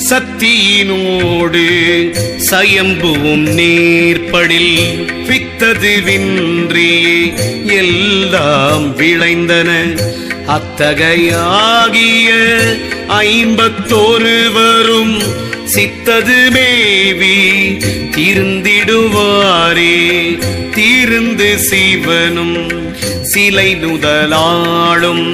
சத்தியினோடு சயம்புவும் நேர்படில் வித்தது வின்றியே எல்லாம் விளைந்தன. அத்தகையாகிய 51 சித்தது மேவி தீர்ந்திடுவாரே. தீர்ந்து சிவனும் சிலை நுதலாளும்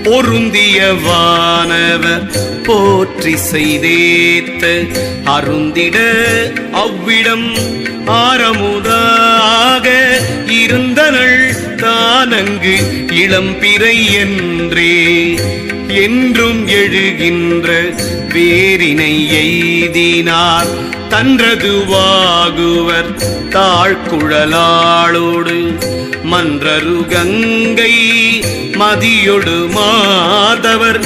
பொருந்திய வானவர் போற்றி செய்தேத்த அருந்திட அவ்விடம் ஆரமுதாக இருந்தனள் தானங்கு இளம்பிறை என்றே. என்றும் எழுகின்ற வேரினை எய்தினார் தன்றதுவாகுவர் தாழ்குழலாளோடு மன்றரு கங்கை மதியொடு மாதவர்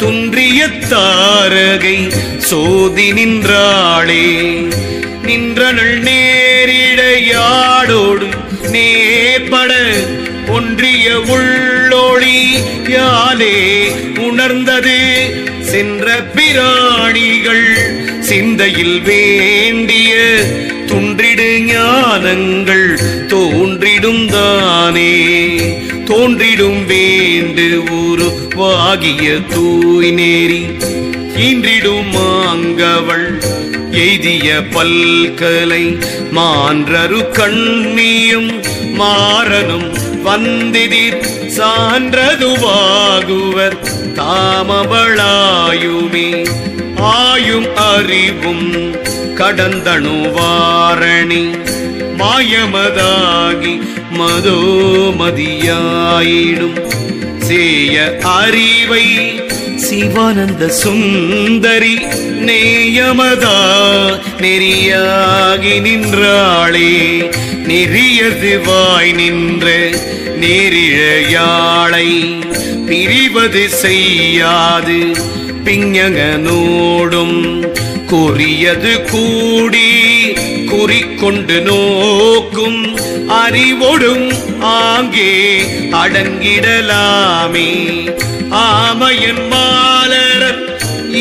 துன்றிய தாரகை சோதி நின்றாளே. நின்றனள் நேரிடையாடோடு நேபட ஒன்றிய உள்ளொளி யாலே உணர்ந்தது சென்ற பிராணிகள் சிந்தையில் வேண்டிய துன்றிடு ஞானங்கள் தோன்றிடும் தானே. தோன்றிடும் வேண்டு உருவாகிய தூய் நேரி ஈன்றிடும் மாங்கவள் எய்திய பல்கலை மான்றரு கண்ணியும் மாறனும் வந்திதிர் சான்றதுவாகுவர் தாமவளாயுமே. ஆயும் அறிவும் கடந்தணுவாரணி மாயமதாகி மதோமதியாயிடும் சேய அறிவை சிவானந்த சுந்தரி நேயமதா நெறியாகி நின்றாளே. நெறியது வாய் நின்ற நேரிழையாளை பிரிவது செய்யாது பிஞகனோடும் குறியது கூடி குறிக்கொண்டு நோக்கும் அறிவொடும் ஆங்கே அடங்கிடலாமே. ஆமையன் மாலரன்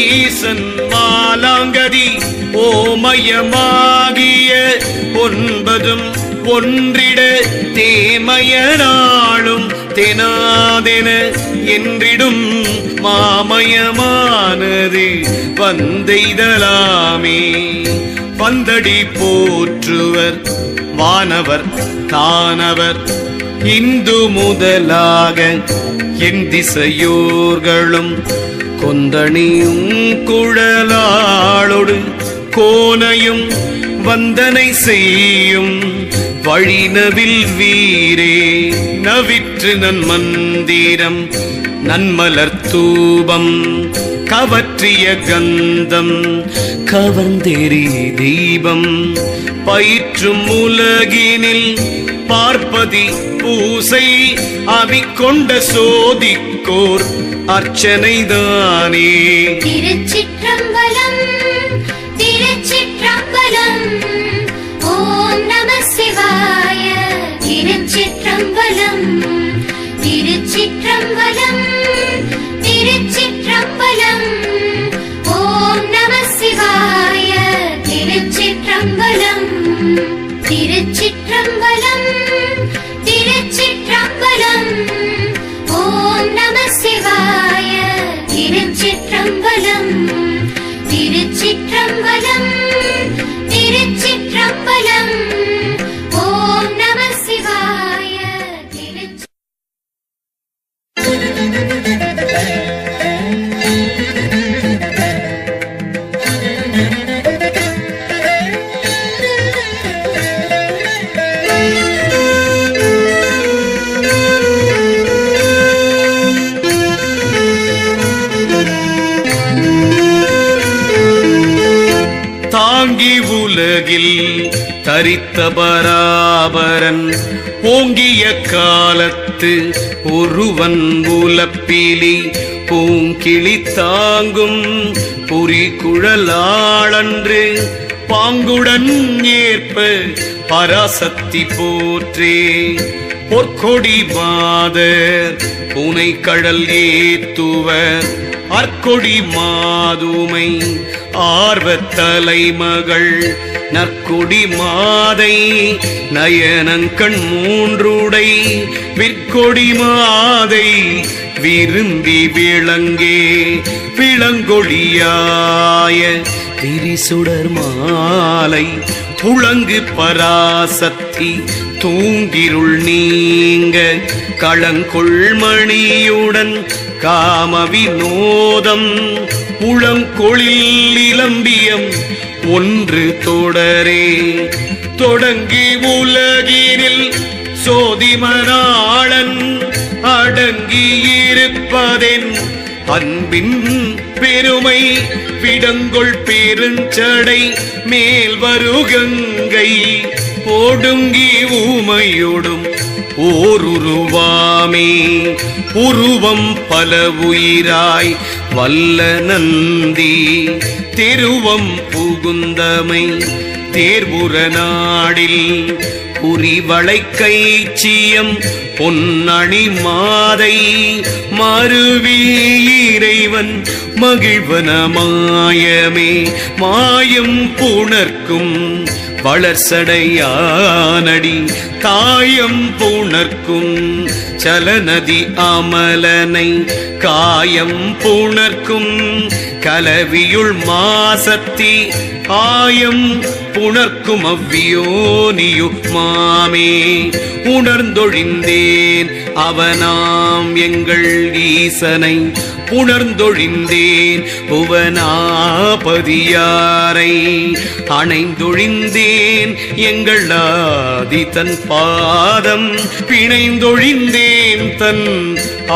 ஈசன் மாலாங்கதி ஓமயமாகிய 9 ஒன்றிட தேமயனாளும் தெனாதென என்றிடும் மாமயமானது வந்தெய்தலாமே. வந்தடி போற்றுவர் வானவர் தானவர் இந்து முதலாக என் திசையோர்களும் கொந்தணியும் குழலாளோடு கோனையும் வந்தனை செய்யும் வழிநவில் வீரே. நவிற்று நன்மந்திரம் நன்மலர் தூபம் கவற்றிய கந்தம் கவர்ந்தெறி தீபம் பயிற்றும் உலகினில் பார்ப்பதி பூசை அவிக்கொண்ட சோதிக்கோர் அர்ச்சனைதானே. திருச்சிற்றம்பலம் திருச்சிற்றம்பலம் ஓம் நம சிவாய. திருச்சிற்றம்பலம் திருச்சிற்றம்பலம் திருச்சிற்றம்பலம் ஓம் நம சிவாய. திருச்சிற்றம்பலம் திருச்சிற்றம்பலம் திருச்சிற்றம்பலம் ஓம் நம சிவாய. திருச்சிற்றம்பலம் திருச்சிற்றம்பலம் திருச்சிற்றம்பலம் ஓம் நம சிவாய. தாங்கி உலகில் தரித்த பராபரன் ஓங்கிய காலத்து ஒருவன் உலப்பிலி பூங்கிளி தாங்கும் புரிகுழலாளன்று பாங்குடன் ஏற்ப பராசக்தி போற்றே. பொற்கொடி மாதர் புனை கடல் ஏத்துவர் அற்கொடி மாதுமை ஆர்வத் தலைமகள் நற்கொடி மாதை நயனங்கண் மூன்றுடை விற்கொடி மாதை விரும்பி விளங்கே விளங்கொழியாய திரிசுடர் மாலை துளங்கு பராசக்தி தூங்கிருள் நீங்க களங்கொள்மணியுடன் காம வினோதம் உளங்கொழில் இளம்பியம் ஒன்று தொடரே தொடங்கி உலகினில் சோதிமனாளன் அடங்கியிருப்பதென் அன்பின் பெருமை விடங்கொள் பெருஞ்சடை மேல் வருகங்கை ஓடுங்கி ஊமையோடும் ஓருருவாமே உருவம் பல உயிராய் வல்ல நந்தி திருவம் புகுந்தமை தேர்வுற நாடில் புரிவளை கைச்சியம் பொன்னணி மாதை மருவி இறைவன் மகிழ்வன மாயமே மாயம் புணர்க்கும் வளர்சடையானடி தாயம் புணர்க்கும் சலநதி அமலனை காயம் புணர்க்கும் கலவியுள் மாசத்தி ஆயம் புணர்க்கும் அவ்வியோனியு மாமே உணர்ந்தொழிந்தேன் அவனாம் எங்கள் ஈசனை உணர்ந்தொழிந்தேன் புவனாபதியாரை அணைந்தொழிந்தேன் எங்கள் ஆதி தன் பாதம் பிணைந்தொழிந்தேன் தன்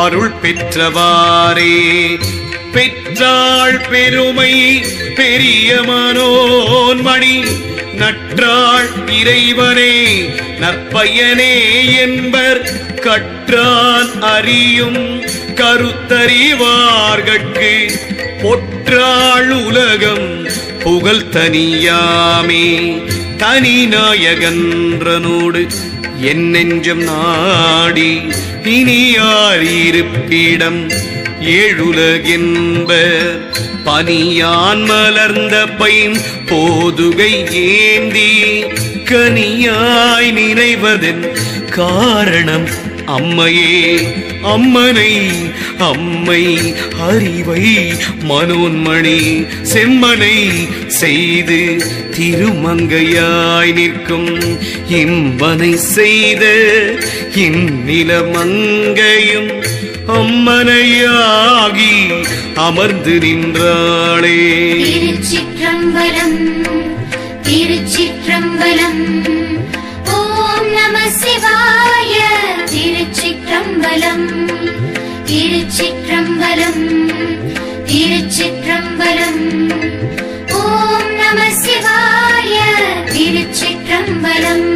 அருள் பெற்றவாறே பெற்றாள் பெருமை பெரிய மனோன்மணி நற்றாள் இறைவனே நற்பயனே என்பர் கற்றான் அறியும் கருத்தறிவார்கட்கு பொற்றாள் உலகம் புகழ் தனியாமே தனிநாயகன்றனோடு என் நெஞ்சம் நாடி இனியார் இருப்பிடம் ஏழுலகென்பர் பனியான் மலர்ந்த பைம் போதுகை ஏந்தி கனியாய் நினைவதன் காரணம் அம்மையே அம்மனை அம்மை அறிவை மனோன்மணி செம்மனை செய்து திருமங்கையாய் நிற்கும் இம்பனை செய்த இந்நிலமங்கையும் அம்மனையாகி அமர்ந்து நின்றாளே. திருச்சிற்றம்பலம் திருச்சிற்றம்பலம் ஓம் நம சிவாய. திருச்சிற்றம்பலம் திருச்சிற்றம்பலம் திருச்சிற்றம்பலம் ஓம் நம சிவாய. திருச்சிற்றம்பலம்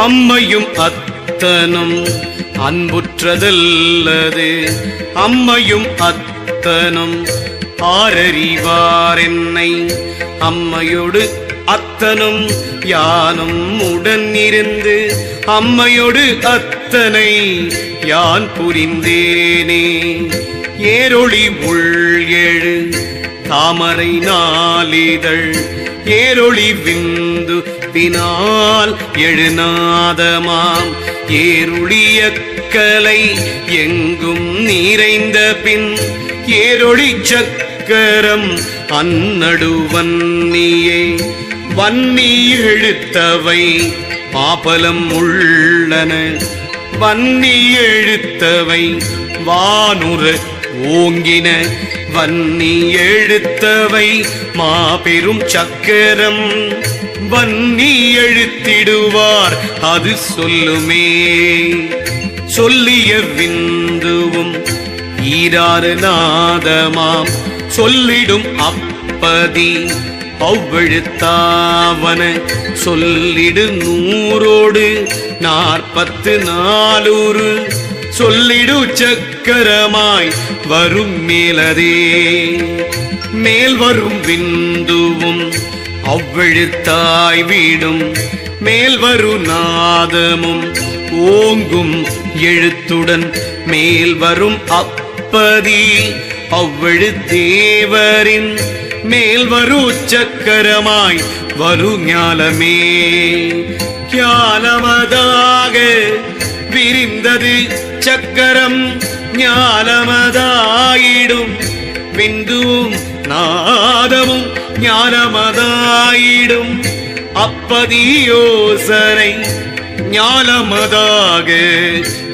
அம்மையும் அத்தனும் அன்புற்றதல்லது அம்மையும் அத்தனும் ஆரறிவார் என்னை அம்மையோடு அத்தனும் யானும் உடன் இருந்து அம்மையோடு அத்தனை யான் புரிந்தேனே. ஏரொளி உள் எழு தாமரை நாளிதழ் ஏரொளி விந்து பினால் எழுநாதமாம் ஏருளிய கலை எங்கும் நிறைந்த பின் ஏரொளி சக்கரம் அன்னடு வன்னியே. வன்னி எழுத்தவை மாபலம் உள்ளன வன்னி எழுத்தவை வானுர ஓங்கின வன்னி எழுத்தவை மாபெரும் சக்கரம் வன்னி எழுத்திடுவார் அது சொல்லுமே. சொல்லிய விந்துவும் ஈராறு நாதமாம் சொல்லிடும் அப்பதி அவ்வெழுத்தாவன சொல்லிடு 100 44 சொல்லிடு சக்கரமாய் வரும் மேலதே. மேல் வரும் விந்துவும் அவ்வெழுத்தாய் வீடும் மேல் வரு நாதமும் ஓங்கும் எழுத்துடன் மேல் வரும் அப்பதி அவ்வெழுத்தேவரின் மேல் வரு சக்கரமாய் வரு ஞாலமே. ஞாலமதாக விரிந்தது சக்கரம் ஞாலமதாயிடும் விந்துவும் நாதமும் ஞானமதாயிடும் அப்பதியோசனை ஞானமதாக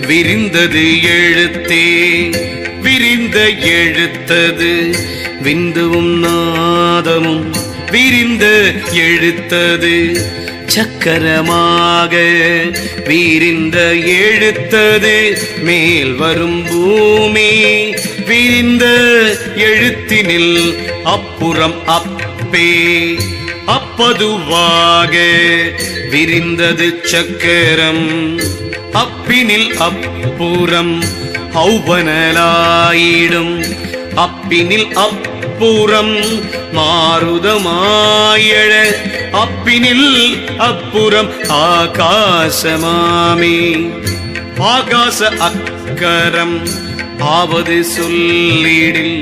விரிந்தது எழுத்தே. விரிந்த எழுத்தது விந்துவும் நாதமும் விரிந்த எழுத்தது சக்கரமாக விரிந்த எழுத்தது மேல் வரும் பூமி. விரிந்த எழுத்தினில் அப்புறம் அப்பே அப்பதுவாக விரிந்தது சக்கரம். அப்பினில் அப்புறம் ஔவனலாயிடும் அப்பினில் அப்புறம் மாருதமாயழ அப்பினில் அப்புறம் ஆகாசமாமே. ஆகாச அக்கரம் ஆவது சொல்லிடில்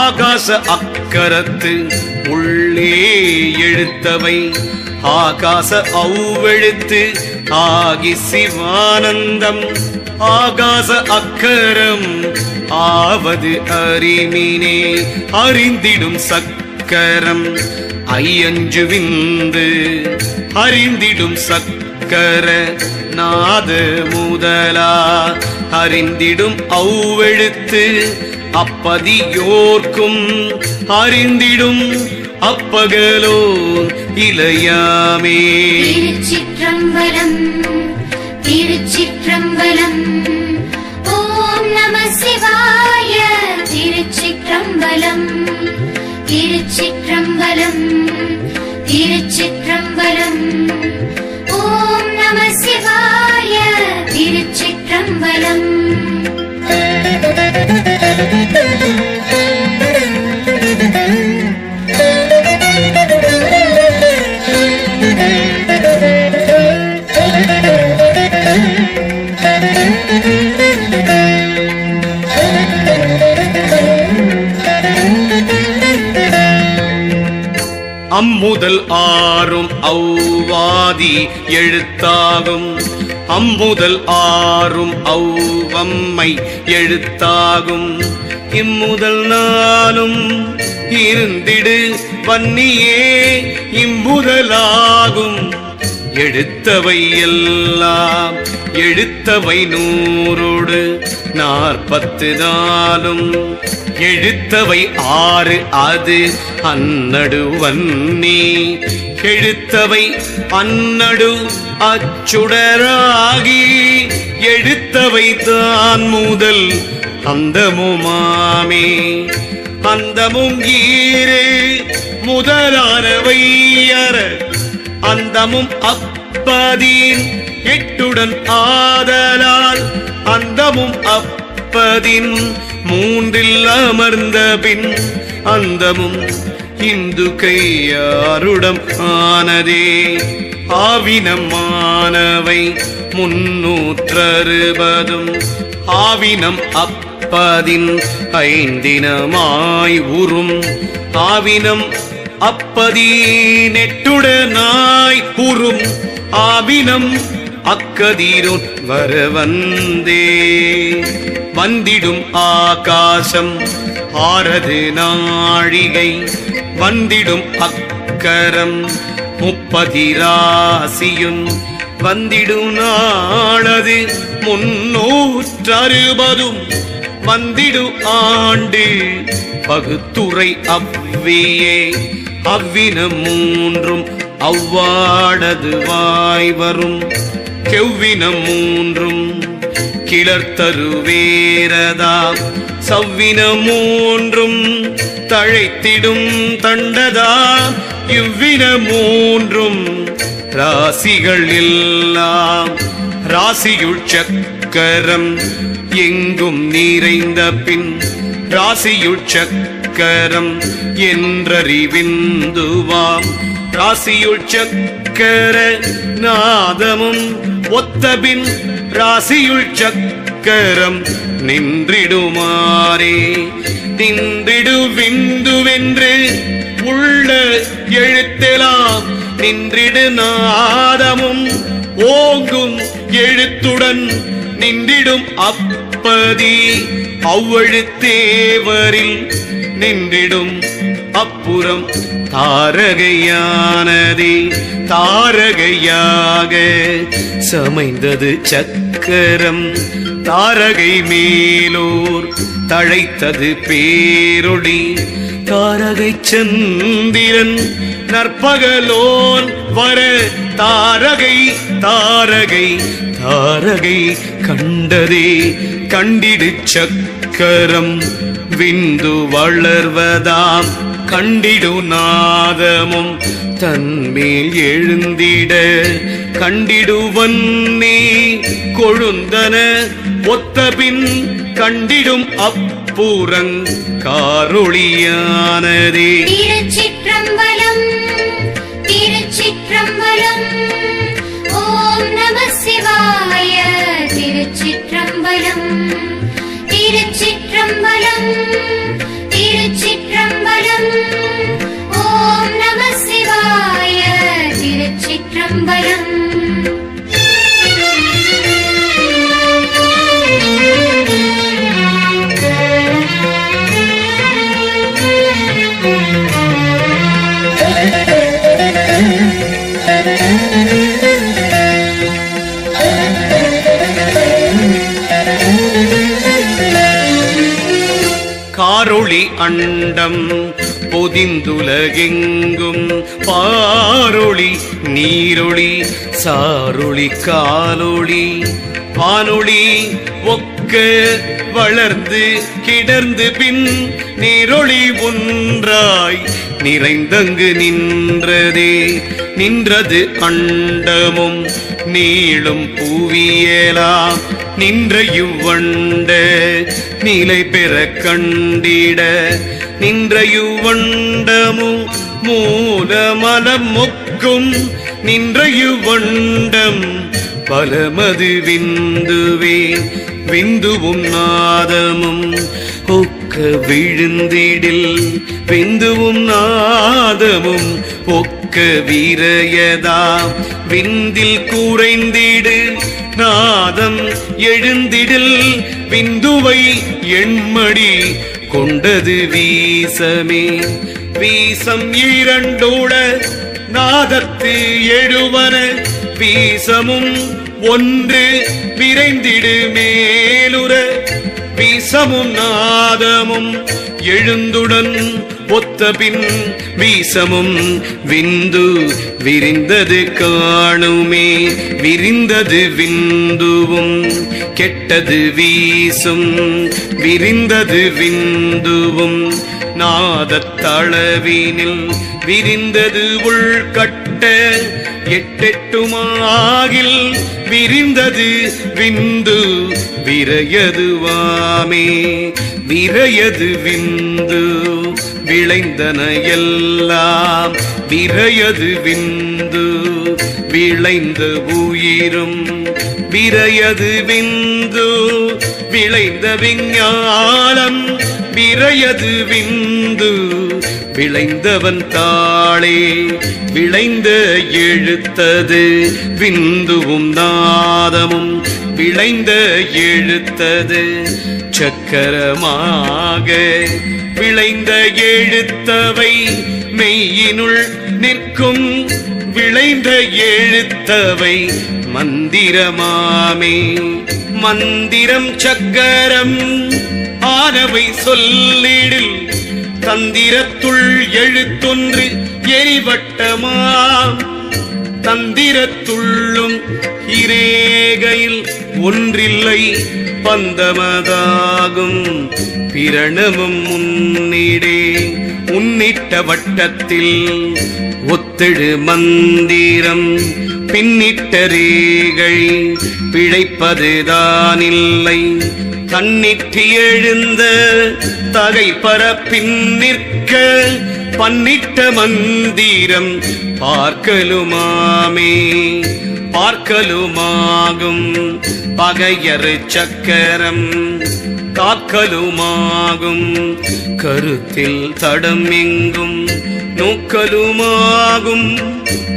ஆகாச அக்கரத்து உள்ளே எழுத்தவை ஆகாச அவ்வெழுத்து ஆகி சிவானந்தம். ஆகாச அக்கரம் ஆவது அறிமினே அறிந்திடும் சக்கரம் ஐயஞ்சு விந்து அறிந்திடும் சக்கர நாத முதலா அறிந்திடும் அவ்வெழுத்து அப்பதியோர்க்கும் அறிந்திடும் அப்பகலோ இளையாமே. திருச்சிற்றம்பலம் திருச்சிற்றம்பலம். ஓம் நம சிவாய. திருச்சிற்றம்பலம் திருச்சிற்றம்பலம் திருச்சிற்றம்பலம். ஓம் நம சிவாய. திருச்சிற்றம்பலம். அம்முதல் ஆறும் ஔவாதி எழுத்தாகும் அம்முதல் ஆறும் ஔவம்மை எழுத்தாகும். இம்முதல் நாளும் இருந்திடு வன்னியே இம்முதலாகும். எடுத்தவை எல்லாம் எடுத்தவை 144 எழுத்தவை 6 அது அன்னடு வன்னி. எழுத்தவை அன்னடு அச்சுடராகி எழுத்தவை தான் முதல் அந்தமுமாமே. அந்தமும் ஈரே முதலானவை அற அந்தமும் அப்பதின் 8உடன் ஆதலால் அந்தமும் அப்பதின் 3இல் அமர்ந்த பின் அந்தமும் இந்து கையாருடம் ஆனதே. ஆவினமானவை 360 ஆவினம் அப்பதின் 5இனமாய் உறும். ஆவினம் அப்பதின் 8உடனாய் உறும். ஆவினம் அக்கதிரோன் வரவந்தே. வந்திடும் ஆகாசம் 6 நாழிகை வந்திடும் அக்கரம் 30 ராசியும் வந்திடும் நாளது 360 வந்திடு ஆண்டு பகுத்துறை அவ்வியே. அவ்வினம் 3 அவ்வாடது வாய் வரும். கெவ்வினம் 3 கிளர்த்தருவேரதா. சவ்வினம் 3 தழைத்திடும் தண்டதா. இவ்வினம் 3 ராசிகள் எல்லாம் ராசியுள் சக்கரம் எங்கும் நிறைந்த பின் ராசியுள் சக்கரம் என்றறிவிந்துவாம் ராசியுள் சக்கர நாதமும் ஒத்தபின் ராசியுள் சக்கரம் நின்றிடுமாறே நின்றிடு விந்துவென்று உள்ள எழுத்தெலாம் நின்றிடு நாதமும் ஓங்கும் எழுத்துடன் நின்றிடும் அப்பதி அவ்வழுத்தேவரில் நின்றிடும் அப்புறம் தாரகையானதே தாரகையாக சமைந்தது சக்கரம் தாரகை மேலோர் தழைத்தது பேரொளி தாரகை சந்திரன் நற்பகலோன் வர தாரகை தாரகை தாரகை கண்டதே கண்டிடு சக்கரம் விந்து வளர்வதாம் கண்டிடு நாதமும் தன்மேல் எழுந்திட கண்டிடுவன்னே கொழுந்தன ஒத்தபின் கண்டிடும் அப்புறங் காரொளியானதே திருச்சிற்றம்பலம் திருச்சிற்றம்பலம் ஓம் நம சிவாய திருச்சிற்றம்பலம் திருச்சிற்றம்பலம் திருச்சிற்றம்பலம் ஓம் நம சிவாய திருச்சிற்றம்பலம் காரொளி அண்டம் பொதிந்துலகெங்கும் பாரொளி நீரொளி சாரொளி காலொளி வானொளி ஒக்க வளர்ந்து கிடர்ந்து பின் நீரொளி ஒன்றாய் நிறைந்தங்கு நின்றதே நின்றது அண்டமும் நீளும் புவியலாம் நின்ற இவ்வண்ட நிலை பெற கண்டிட நின்ற இவ்வண்டமும் மூலமலம் மொக்கும் நின்ற இவ்வண்டம் பலமது விந்துவே விந்துவும் நாதமும் ஒக்க விழுந்திடில் விந்துவும் நாதமும் ஒக்க வீரயதா விந்தில் கூரைந்திடு நாதம் எழுந்திடில் விந்துவை எண்மடி கொண்டது வீசமே வீசம் இரண்டோட நாதத்து எழுவன வீசமும் ஒன்று விரைந்திடு மேலுற வீசமும் நாதமும் எழுந்துடன் ஒத்தபின் வீசமும் விந்து விரிந்தது காணுமே விரிந்தது விந்துவும் கெட்டது வீசும் விரிந்தது விந்துவும் நாதத்தளவினில் விரிந்தது உள்கட்ட எட்டெட்டுமாகில் விரிந்தது விந்து விரையதுவாமே விரையது விந்து விளைந்தன எல்லாம் விரையது விந்து விளைந்த உயிரும் விரையது விந்து விளைந்த விஞ்ஞானம் விரையது விந்து விளைந்தவன் தாளே விளைந்த எழுத்தது விந்துவும் நாதமும் விளைந்த எழுத்தது சக்கரமாக விளைந்த எழுத்தவை மெய்யினுள் நிற்கும் விளைந்த எழுத்தவை மந்திரமாமே மந்திரம் சக்கரம் ஆனவை சொல்லிடில் தந்திரத்துள் எழுத்தொன்று எரிவட்டமாம் தந்திரத்துள்ளும் இரேகையில் ஒன்றில்லை பந்தமதாகும் பிரணவம் முன்னிடே உன்னிட்ட வட்டத்தில் ஒத்தெழு மந்திரம் பின்னிட்ட ரேகை பிழைப்பதுதானில்லை தன்னிட்டு எழுந்த தகை பரப்பின் நிற்க பன்னிட்ட மந்திரம் பார்க்கலுமாமே பார்க்கலுமாகும் பகையறு சக்கரம் காக்கலுமாகும் கருத்தில் தடம் எங்கும் நோக்கலுமாகும்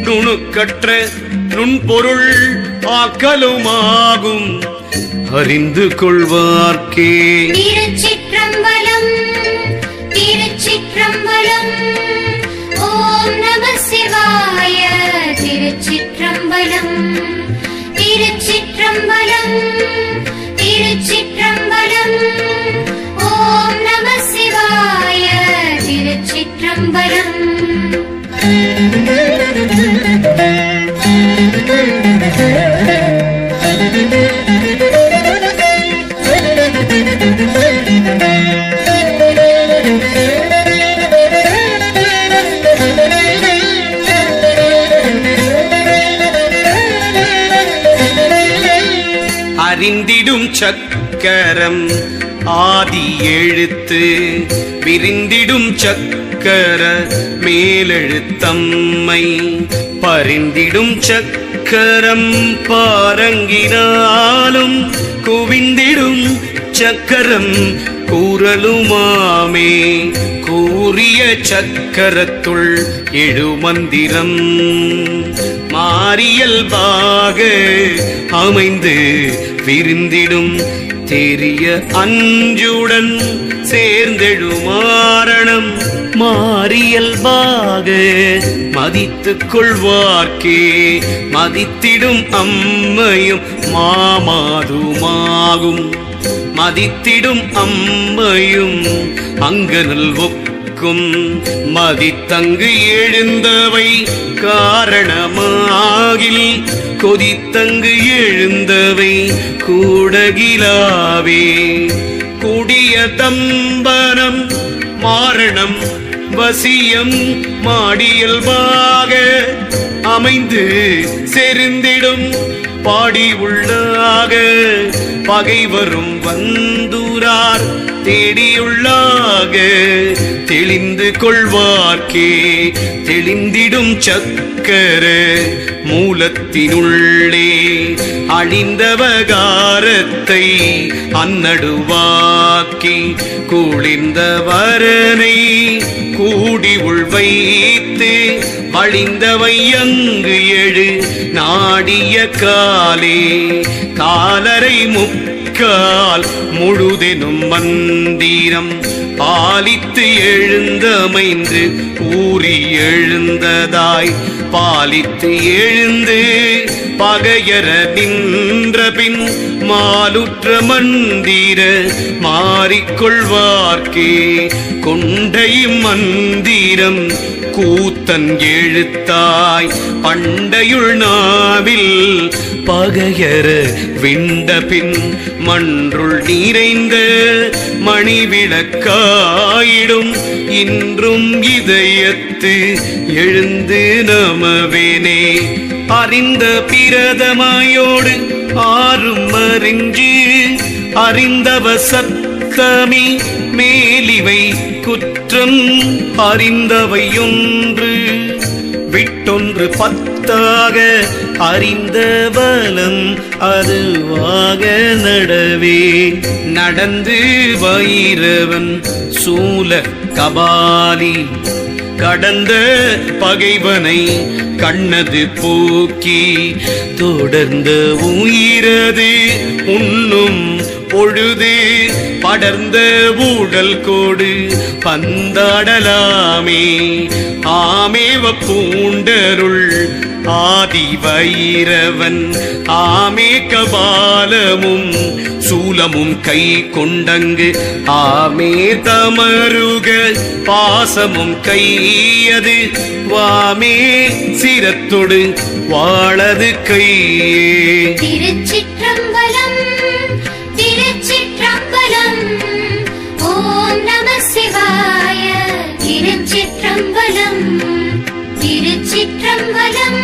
நுணுக்கற்ற நுண்பொருள் ஆக்கலுமாகும் அறிந்து கொள்வார்க்கே. திருச்சிற்றம்பலம் திருச்சிற்றம்பலம் ஓம் நம சிவாய. திருச்சிற்றம்பலம் திருச்சிற்றம்பலம் திருச்சிற்றம்பலம் ஓம் நம சிவாய. திருச்சிற்றம்பலம். அறிந்திடும் சக்கரம் ஆதி எழுத்து விரிந்திடும் சக்கர மேலெழுத்தம்மை பரிந்திடும் சக்கரம் பாரங்கினாலும் குவிந்திடும் சக்கரம் கூறலுமாமே. கூறிய சக்கரத்துள் எழுமந்திரம் மாறியல்பாக அமைந்து விரிந்திடும் தெரிய அஞ்சுடன் சேர்ந்தெழுமாரணம் மாறியல்பாக மதித்துக் கொள்வார்க்கே. மதித்திடும் அம்மையும் மாமாதுமாகும் மதித்திடும் அம்மையும் அங்கனல் ஒக்கும் மதித்தங்கு எழுந்தவை காரணமாகில் கொதித்தங்கு எழுந்தவை கூடகிலாவே. கூடிய தம்பனம் மாரணம் வசியம் மாடியல்பாக அமைந்து செறிந்திடும் பாடி உள்ளாக பகைவரும் வந்துரார் தேடியுள்ளாக தெளிந்து கொள்வார்க்கே. தெளிந்திடும் சக்கர மூலத்தினுள்ளே அழிந்தவகாரத்தை அந்நடுவாக்கி குளிர்ந்த வரனை கூடி உள்வைத்து வழிந்தவை அங்கு எழு நாடிய காலே. காலரை முக்கால் முழுதெனும் மந்திரம் பாலித்து எழுந்தமைந்து ஊறி எழுந்ததாய் பாலித்து எழுந்து பகையர நின்ற பின் மாலுற்ற மந்திர மாறிக்கொள்வார்க்கே. கொண்டை மந்திரம் கூத்தன் எழுத்தாய் பண்டையுள் நாவில் பகையர விண்ட பின் மன்றுள் நிறைந்த மணிவிளக்காயிடும் இன்றும் இதயத்து எழுந்து நமவேனே. அறிந்த பிரதமாயோடு ஆறும் அறிஞ்சு அறிந்தவ சத்தமி மேலிவை குற்றம் அறிந்தவையொன்று விட்டொன்று பத்தாக அறிந்த பலம் அதுவாக நடவே. நடந்து வைரவன் சூல கபாலி கடந்த பகைவனை கண்ணது போக்கி தொடர்ந்த உயிரது உண்ணும் பொழுது படர்ந்த ஊடல் கோடு பந்தாடலாமே. ஆமேவ பூண்டருள் ஆதி வைரவன் ஆமே கபாலமும் சூலமும் கை கொண்டங்கு ஆமே தமருக பாசமும் கையது வாமே சிரத்தொடு வாழது கையே. திருச்சிற்றம்பலம் திருச்சிற்றம்பலம் ஓம் நம சிவாய. திருச்சிற்றம்பலம் திருச்சிற்றம்பலம்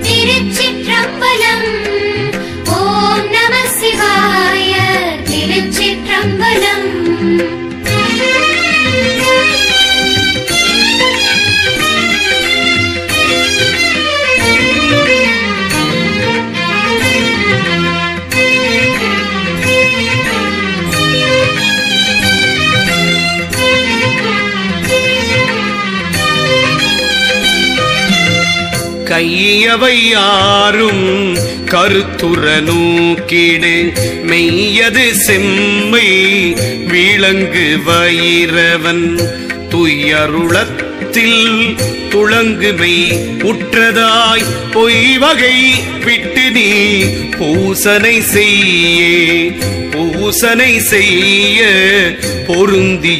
திருச்சிற்றம்பலம் ஓம் நம சிவாய. திருச்சி மெய்யவை யாரும் கருத்துற நோக்கிடு மெய்யது செம்மை விளங்கு வயிரவன் துயருளத்தில் துளங்குமை உற்றதாய் பொய் வகை விட்டு நீ பூசனை செய்ய பொருந்தியோராயிரம்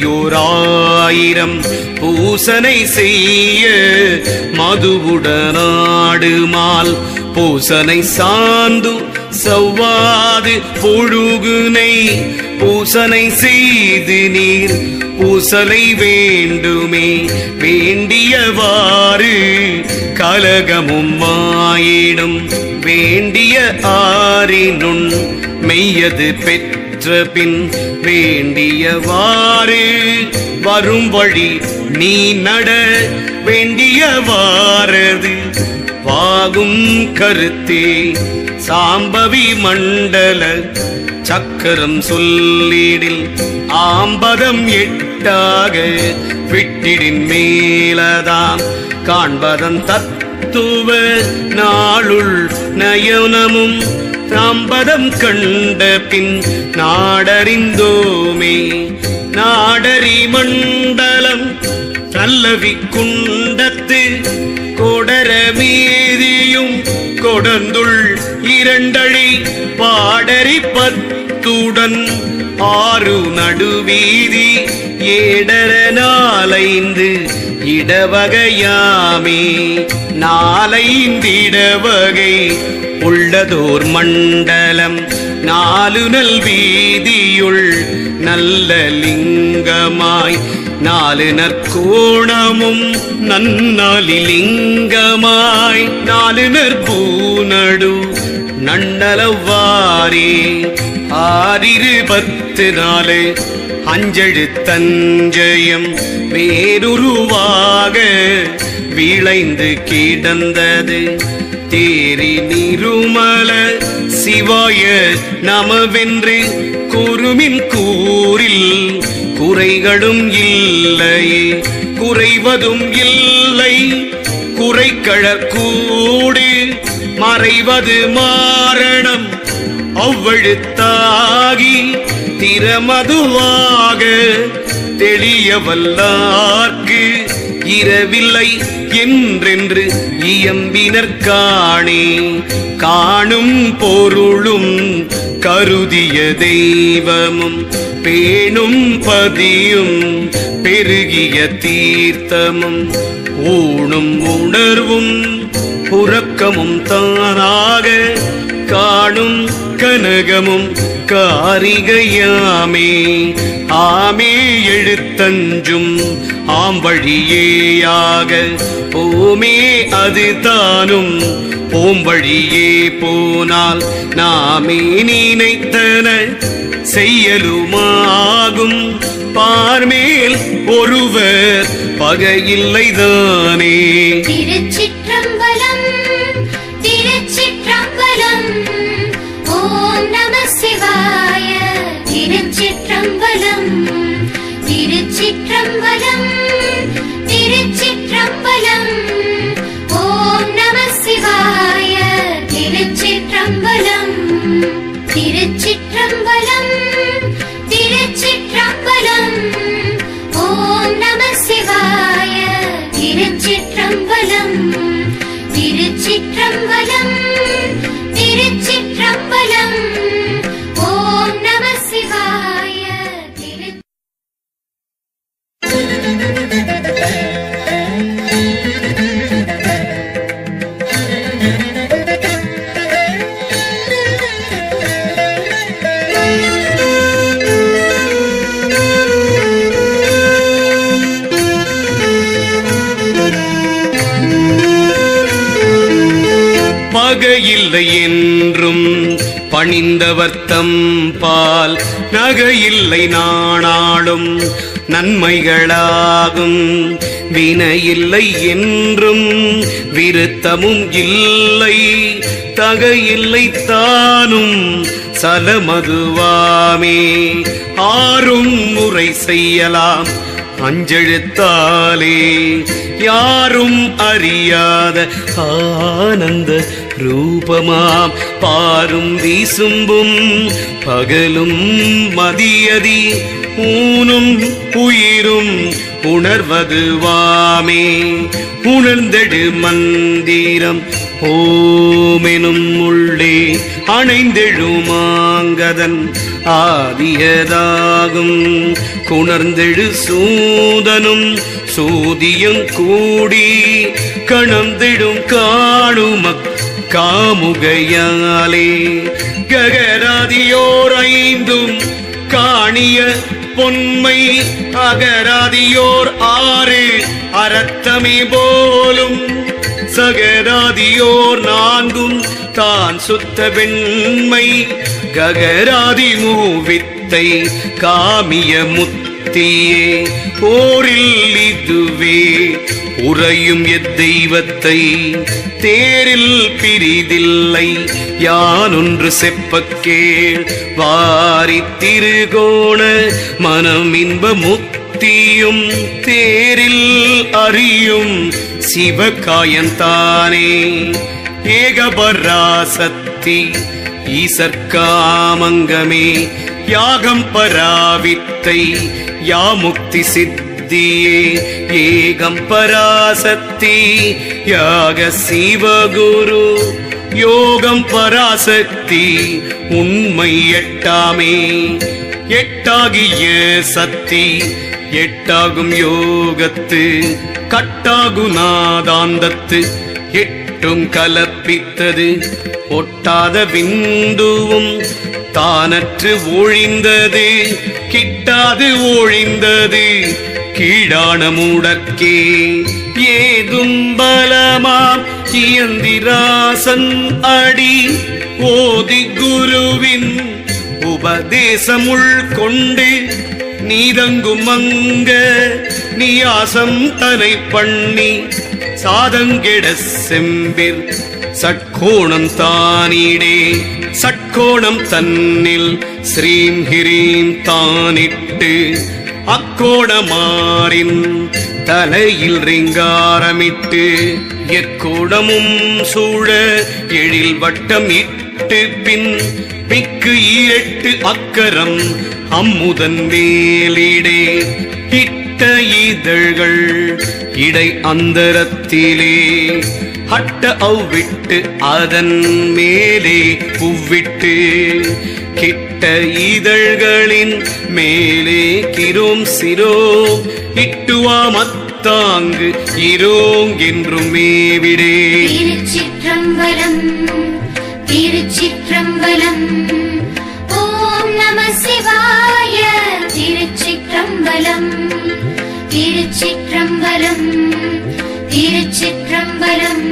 பூசனை செய்ய மதுவுடனாடுமால் பூசனை சாந்து சவ்வாது பொழுகுனை பூசனை செய்து நீர் பூசலை வேண்டுமே வேண்டியவாறு கலகமும் மாயிடும் வேண்டிய ஆரினுன் மெய்யது பெற்ற பின் வேண்டியவாறு வரும் வழி நீ நட வேண்டியவாரது வாகும் கருத்தே சாம்பவி மண்டல சக்கரம் சொல்லிடில் ஆம்பதம் எட்டாக விட்டிடின் மேலதாம் காண்பதன் தத்துவ நாளுள் நயனமும் தாம்பதம் கண்ட பின் நாடறிந்தோமே நாடறி மண்டலம் நல்லவி குண்டத்து கொடர மீதியும் கொடந்துள் இரண்டழி பாடறி பத்துடன் ஆறு நடுவீதி ஏடர நாலைந்து இடவகையாமே நாலைந்திடவகை உள்ளதோர் மண்டலம் நாலு நல் வீதியுள் நல்ல லிங்கமாய் நாலு நற்கோணமும் நன்னாலிலிங்கமாய் நாலு நற்பூநடு நன்னலவாரே 624 அஞ்செழுத்தஞ்சயம் வேறுருவாக விளைந்து கிடந்தது தேரி நிருமல சிவாய நமவென்று குருமின் கூறில் குறைகளும் இல்லையே குறைவதும் இல்லை குறைகழற்கூடு மறைவது மாரணம் அவ்வழுத்தாகி திறமதுவாக தெளியவல்லார்க்கு இரவில்லை என்றென்று இயம்பினர்காணே காணும் பொருளும் கருதிய தெய்வமும் பேணும் பதியும் பெருகிய தீர்த்தமும் ஊணும் உணர்வும் உறக்கமும் தானாக காணும் கனகமும் காரிகையாமே ஆமே எழுத்தஞ்சும் ஆம்பழியேயாக போமே அது தானும் போம்பழியே போனால் நாமே நினைத்தன செய்யலுமாகும் பார்மேல் ஒருவர் பகையில்லைதானே. திருச்சிற்றம்பலம் திருச்சிற்றம்பலம் ஓம் நம சிவாய. திருச்சிற்றம்பலம் திருச்சிற்றம்பலம் திருச்சிற்றம்பலம் ஓம் நம சிவாய. திருச்சிற்றம்பலம் திருச்சிற்றம்பலம் திருச்சிற்றம்பலம் ஓம் நம சிவாய. திருச்சிற்றம்பலம் திருச்சிற்றம்பலம் திருச்சிற்றம்பலம் ஓம் நம சிவாய. பகையில்லை என்றும் பணிந்தவர்த்தம் பால் நகையில்லை நாணாளும் நன்மைகளாகும். வினையில்லை என்றும் விருத்தமும் இல்லை தகையில்லை தானும் சலமதுவாமே. ஆறும் முறை செய்யலாம் அஞ்செழுத்தாலே யாரும் அறியாத ஆனந்த ரூபமாம் பாரும் வீசும்பும் பகலும் மதியதி ஊனும் உயிரும் உணர்வதுவாமே உணர்ந்தெடு மந்திரம் ஓமெனும் உள்ளே அணைந்தெழுமாங்கதன் ஆதியதாகும் குணர்ந்தெழு சூதனும் சூதியும் கூடி கணந்திடும் காணுமக் காமுகையாலே ககராதியோர் ஐந்தும் காணிய பொன்மை அகராதியோர் ஆறு அரத்தமே போலும் சகராதியோர் நான்கும் தான் சுத்த வெண்மை ககராதி மூவித்தை காமிய முத்தியே போரில் இதுவே உறையும் எத்தெய்வத்தை தேரில் பிரிதில்லை யானொன்று செப்பக்கேள் வாரி திருகோண மனம் இன்ப முத்தியும் தேரில் அறியும் சிவகாயந்தானே ஏகபராசக்தி ஈசற்காமங்கமே யாகம் பராவித்தை யாமுக்தி சித்தியே ஏகம் பராசக்தி யாக சிவகுரு யோகம் பராசக்தி உண்மை எட்டாமே எட்டாகிய சக்தி எட்டாகும் யோகத்து கட்டாகு நாதாந்தத்து எட்டும் கலப்பித்தது ஒட்டாத விந்துவும் தானற்று ஒழிந்தது கிட்டாது ஒழிந்தது கீழான மூடக்கே ஏதும் பலமாம் இயந்திராசன் அடி ஓதி குருவின் உபதேசமுள் கொண்டு நீதங்கும் அங்க நியாசம் தனை பண்ணி சாதங்கெட செம்பிர் சட்கோணம் தானிடே சட்கோணம் தன்னில் ஸ்ரீம் ஹிரீம் தானிட்டு அக்கோணமாரின் தலையில் ரிங்காரமிட்டு எக்கோடமும் சூழ எழில் வட்டம் இட்டு பின் மிக்கு 8 அக்கரம் அம்முதன் மேலிடே இட்ட இதழ்கள் இடை அந்தரத்திலே ஹட்ட அவ்விட்டு அதன் மேலே புவ்விட்டு கிட்ட இதழ்களின் மேலே கிரோம் சிரோ இட்டுவா மத்தாங்கு இரோங்கென்றும் மேவிடே. திருச்சிற்றம்பலம் திருச்சிற்றம்பலம் ஓம் நம சிவாய. திருச்சிற்றம்பலம் திருச்சிற்றம்பலம் திருச்சிற்றம்பலம்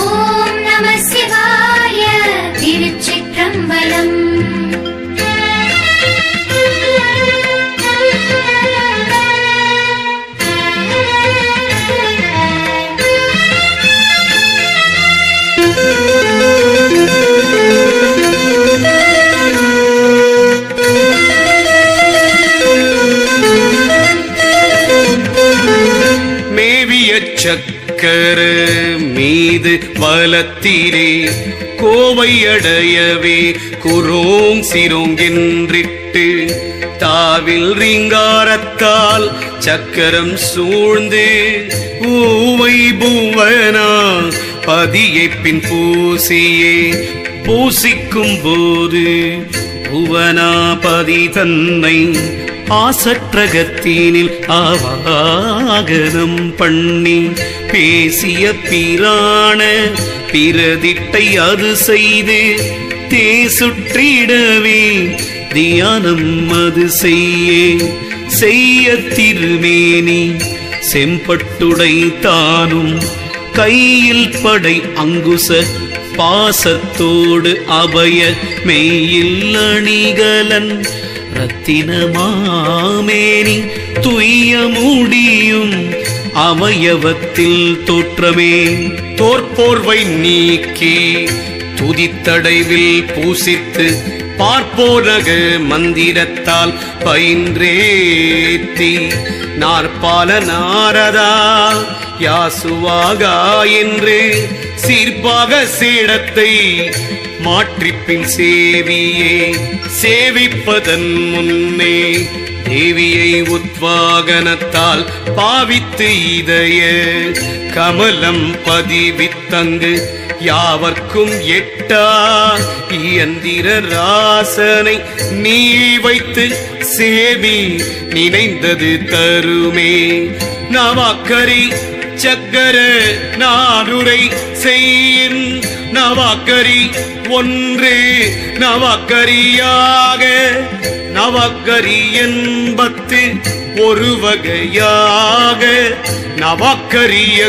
ஓம் நம சிவாய. திருச்சிற்றம்பலம் சக்கர மீது வலத்திலே கோவை அடையவே குரோங் சிரோங்கென்றிட்டு தாவில் ரீங்காரத்தால் சக்கரம் சூழ்ந்து ஊவை பூவனா பதியை பின் பூசியே பூசிக்கும் போது புவனாபதி தன்னை ஆசற்றகத்தினில் ஆவாகனம் பண்ணி பேசிய பிராண பிரதிட்டை அது செய்து தேசுற்றிடவே தியானம் அது செய்ய திருமேனி செம்பட்டுடை தானும் கையில் படை அங்குச பாசத்தோடு அபய மெய்யில் அணிகலன் ரத்தினமாமேனி துய்ய முடியும் அவயவத்தில் தோற்றமே தோற்போர்வை நீக்கி துதித்தடைவில் பூசித்து பார்ப்போனக மந்திரத்தால் பயின்றேத்தி நாற்பால நாரதா யாசுவாகா என்று சீர்ப்பாக சேடத்தை மாற்றிப்பின் சேவியே சேவிப்பதன் முன்னே தேவியை உத்வாகனத்தால் பாவித்து இதய கமலம் பதிவித்தங்கு யாவர்க்கும் எட்டா இயந்திர ராசனை நீ வைத்து சேவி நினைந்தது தருமே நவாக்கரி சக்கர நாடுரை செய்யின் நவாக்கரி ஒன்று நவாக்கரியாக நவாக்கரி என்பத்து ஒரு வகையாக நவாக்கரிய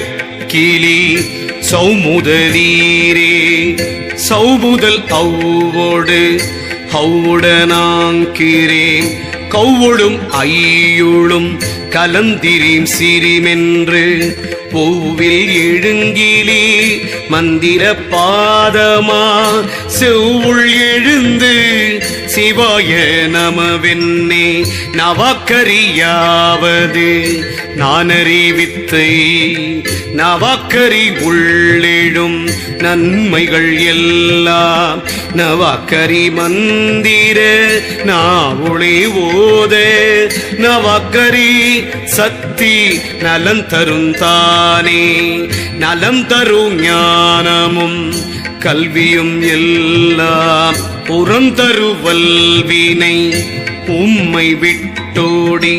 கிளி சௌமுதலீரே சௌமுதல் அவ்வோடு ஹவுடனாங்கிறேன் கௌவொடும் ஐயுளும் கலந்திரீம் சிரிமென்று பூவில் எழுங்கிலி மந்திர பாதமா செவ்வுள் எழுந்து சிவாய நமவென்னே நவாக்கரியாவது நானறிவித்தை நவாக்கரி உள்ளெழும் நன்மைகள் எல்லாம் நவாக்கரி மந்திர நாவுளே ஓத நவாக்கரி சக்தி நலம் தருந்தானே நலம் தரும் ஞானமும் கல்வியும் எல்லாம் புறந்தருவல்வினை உம்மை விட்டோடி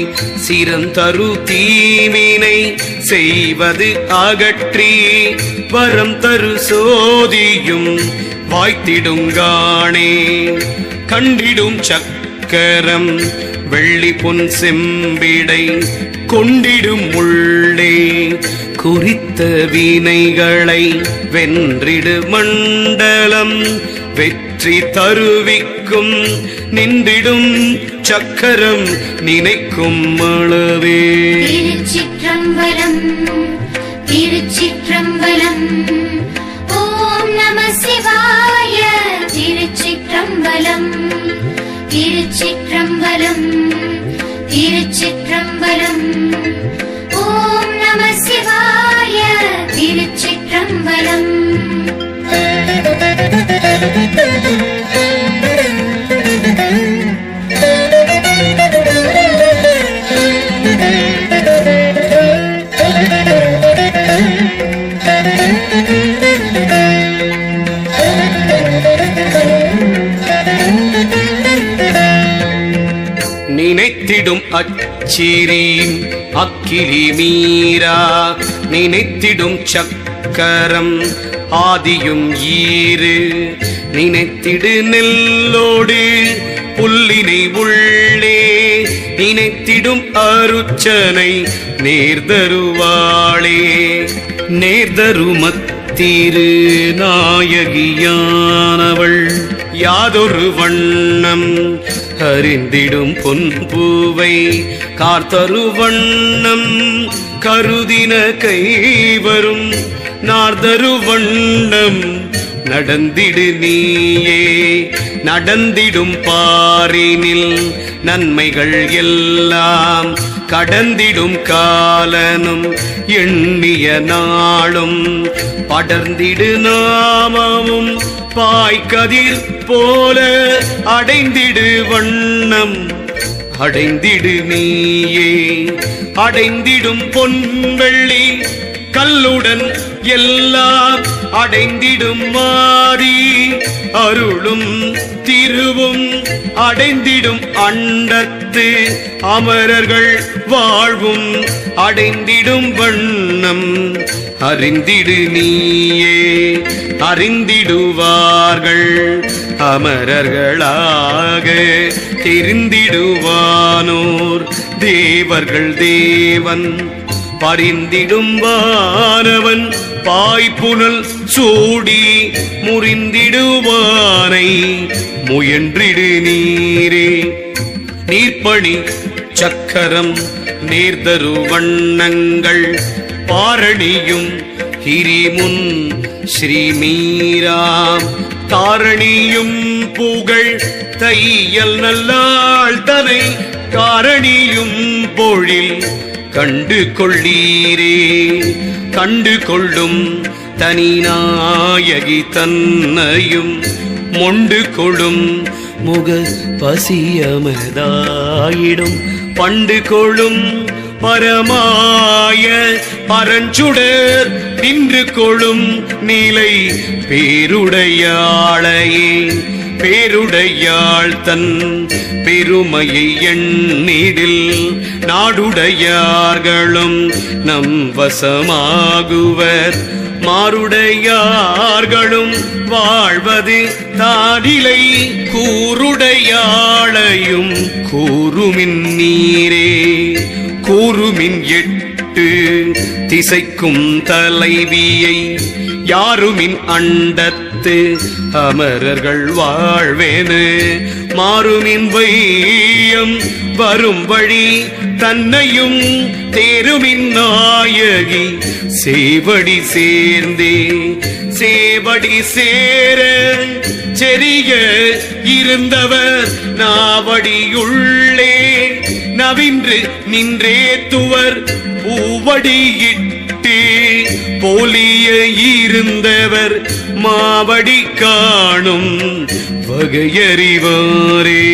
சிறந்தரு தீவினை செய்வது அகற்றி வரம் தரு சோதியும் வாய்த்திடுங்கானே கண்டிடும் சக்கரம் வெள்ளி பொன் செம்பிடை கொண்டிடும் உள்ளே குறித்த வினைகளை வென்றிடு மண்டலம் வெற்றி தருவிக்கும் நின்றிடும் சக்கரம் நினைக்கும் அளவே திருச்சிற்றம்பலம் திருச்சிற்றம்பலம் ஓம் நம சிவாய திருச்சிற்றம்பலம் திருச்சிற்றம்பலம் திருச்சிற்றம்பலம் ஓம் நம சிவாய திருச்சிற்றம்பலம் நினைத்திடும் அச்சிரி அக்கிரி மீரா நினைத்திடும் சக்கரம் ஆதியும் ஈரு நினைத்திடு நெல்லோடு புல்லினை உள்ளே நினைத்திடும் அருச்சனை நேர்தருவாளே நேர்தருமத்திரு நாயகியானவள் யாதொரு வண்ணம் அறிந்திடும் பொன்பூவை கார்த்தரு வண்ணம் கருதின கைவரும் நார்தரு வண்ணம் நடந்திடு நீயே நடந்திடும் பாரினில் நன்மைகள் எல்லாம் கடந்திடும் காலனும் எண்ணிய நாளும் படர்ந்திடு நாமமும் பாய்கதிர் போல அடைந்திடு வண்ணம் அடைந்திடு நீயே அடைந்திடும் பொன்வெள்ளி கல்லுடன் எல்லாம் அடைந்திடும் மாறி அருளும் திருவும் அடைந்திடும் அண்டத்து அமரர்கள் வாழ்வும் அடைந்திடும் வண்ணம் அறிந்திடு நீயே அறிந்திடுவார்கள் அமரர்களாக தெரிந்திடுவானோர் தேவர்கள் தேவன் பரிந்திடும் வானவன் பாய்ப்புனல் சூடி முறிந்திடுவானை முயன்றிடு நீரே நீர்ப்பணி சக்கரம் நேர்தரு வண்ணங்கள் பாரணியும் ஹிரிமுன் ஸ்ரீமீராம் தாரணியும் புகழ் தையல் நல்லாள் தனை காரணியும் பொழில் கண்டு கொள்ளீரே. கண்டு கொள்ளும் தனி நாயகி தன்னையும் மொண்டு கொள்ளும் முக பசியமதாயிடும் பண்டு கொள்ளும் பரமாய பரஞ்சுடர் நின்று கொள்ளும் நிலை பேருடையாளையே. பேருடையாள் தன் பெருமையை எண்ணிடில் நாடுடையார்களும் நம் வசமாகுவர். மாருடையார்களும் வாழ்வது தாடிலை கூருடையாளையும் கூறுமின் நீரே. கூறுமின் 8 திசைக்கும் தலைவியை யாருமின் அண்டத்து அமரர்கள் வாழ்வேனு மாறுமின் வையம் வரும் வழி தன்னையும் தேருமின் நாயகி சேவடி சேர்ந்தே. சேவடி சேர செறிய இருந்தவர் நாவடியுள்ளே நவின்று நின்றே துவர் பூவடியிட்டு போலிய இருந்தவர் மாவடி காணும் வகையறிவாரே.